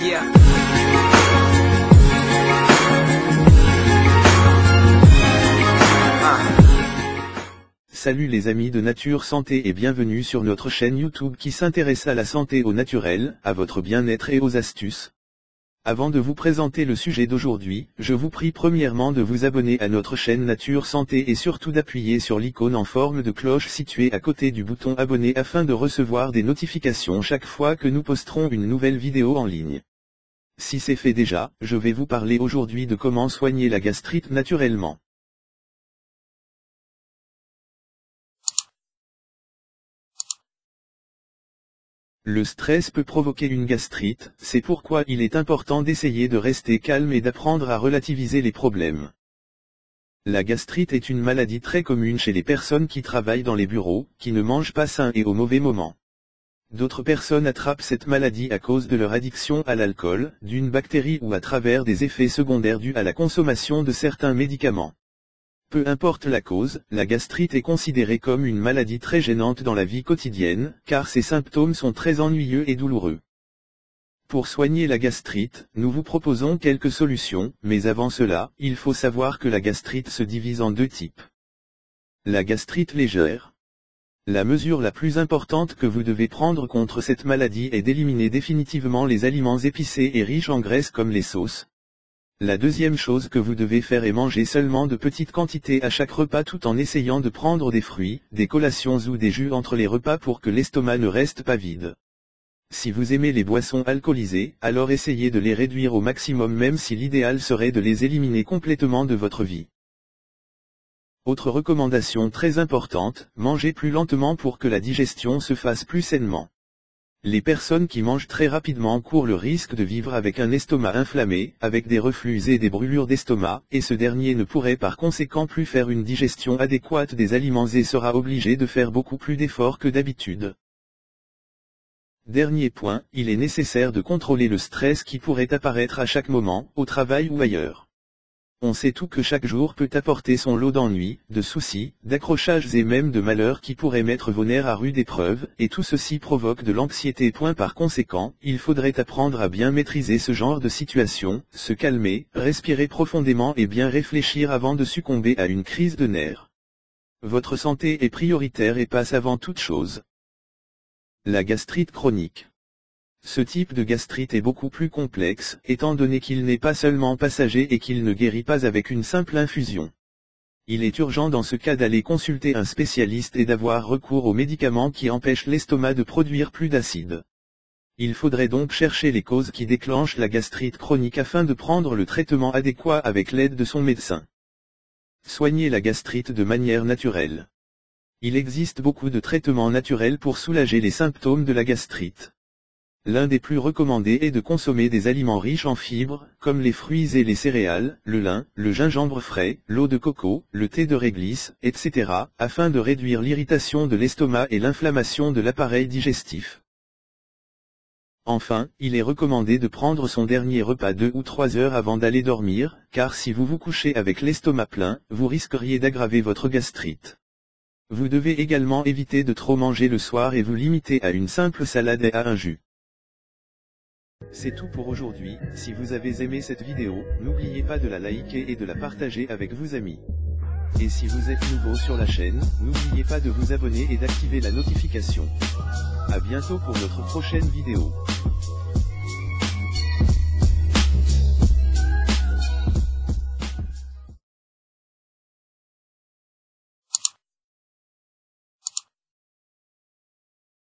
Yeah. Salut les amis de Nature Santé et bienvenue sur notre chaîne YouTube qui s'intéresse à la santé au naturel, à votre bien-être et aux astuces. Avant de vous présenter le sujet d'aujourd'hui, je vous prie premièrement de vous abonner à notre chaîne Nature Santé et surtout d'appuyer sur l'icône en forme de cloche située à côté du bouton abonner afin de recevoir des notifications chaque fois que nous posterons une nouvelle vidéo en ligne. Si c'est fait déjà, je vais vous parler aujourd'hui de comment soigner la gastrite naturellement. Le stress peut provoquer une gastrite, c'est pourquoi il est important d'essayer de rester calme et d'apprendre à relativiser les problèmes. La gastrite est une maladie très commune chez les personnes qui travaillent dans les bureaux, qui ne mangent pas sain et au mauvais moment. D'autres personnes attrapent cette maladie à cause de leur addiction à l'alcool, d'une bactérie ou à travers des effets secondaires dus à la consommation de certains médicaments. Peu importe la cause, la gastrite est considérée comme une maladie très gênante dans la vie quotidienne, car ses symptômes sont très ennuyeux et douloureux. Pour soigner la gastrite, nous vous proposons quelques solutions, mais avant cela, il faut savoir que la gastrite se divise en deux types. La gastrite légère. La mesure la plus importante que vous devez prendre contre cette maladie est d'éliminer définitivement les aliments épicés et riches en graisse comme les sauces. La deuxième chose que vous devez faire est manger seulement de petites quantités à chaque repas tout en essayant de prendre des fruits, des collations ou des jus entre les repas pour que l'estomac ne reste pas vide. Si vous aimez les boissons alcoolisées, alors essayez de les réduire au maximum même si l'idéal serait de les éliminer complètement de votre vie. Autre recommandation très importante, mangez plus lentement pour que la digestion se fasse plus sainement. Les personnes qui mangent très rapidement courent le risque de vivre avec un estomac inflammé, avec des reflux et des brûlures d'estomac, et ce dernier ne pourrait par conséquent plus faire une digestion adéquate des aliments et sera obligé de faire beaucoup plus d'efforts que d'habitude. Dernier point, il est nécessaire de contrôler le stress qui pourrait apparaître à chaque moment, au travail ou ailleurs. On sait tout que chaque jour peut apporter son lot d'ennuis, de soucis, d'accrochages et même de malheurs qui pourraient mettre vos nerfs à rude épreuve, et tout ceci provoque de l'anxiété. Par conséquent, il faudrait apprendre à bien maîtriser ce genre de situation, se calmer, respirer profondément et bien réfléchir avant de succomber à une crise de nerfs. Votre santé est prioritaire et passe avant toute chose. La gastrite chronique. Ce type de gastrite est beaucoup plus complexe, étant donné qu'il n'est pas seulement passager et qu'il ne guérit pas avec une simple infusion. Il est urgent dans ce cas d'aller consulter un spécialiste et d'avoir recours aux médicaments qui empêchent l'estomac de produire plus d'acide. Il faudrait donc chercher les causes qui déclenchent la gastrite chronique afin de prendre le traitement adéquat avec l'aide de son médecin. Soigner la gastrite de manière naturelle. Il existe beaucoup de traitements naturels pour soulager les symptômes de la gastrite. L'un des plus recommandés est de consommer des aliments riches en fibres, comme les fruits et les céréales, le lin, le gingembre frais, l'eau de coco, le thé de réglisse, etc., afin de réduire l'irritation de l'estomac et l'inflammation de l'appareil digestif. Enfin, il est recommandé de prendre son dernier repas 2 ou 3 heures avant d'aller dormir, car si vous vous couchez avec l'estomac plein, vous risqueriez d'aggraver votre gastrite. Vous devez également éviter de trop manger le soir et vous limiter à une simple salade et à un jus. C'est tout pour aujourd'hui. Si vous avez aimé cette vidéo, n'oubliez pas de la liker et de la partager avec vos amis. Et si vous êtes nouveau sur la chaîne, n'oubliez pas de vous abonner et d'activer la notification. À bientôt pour notre prochaine vidéo.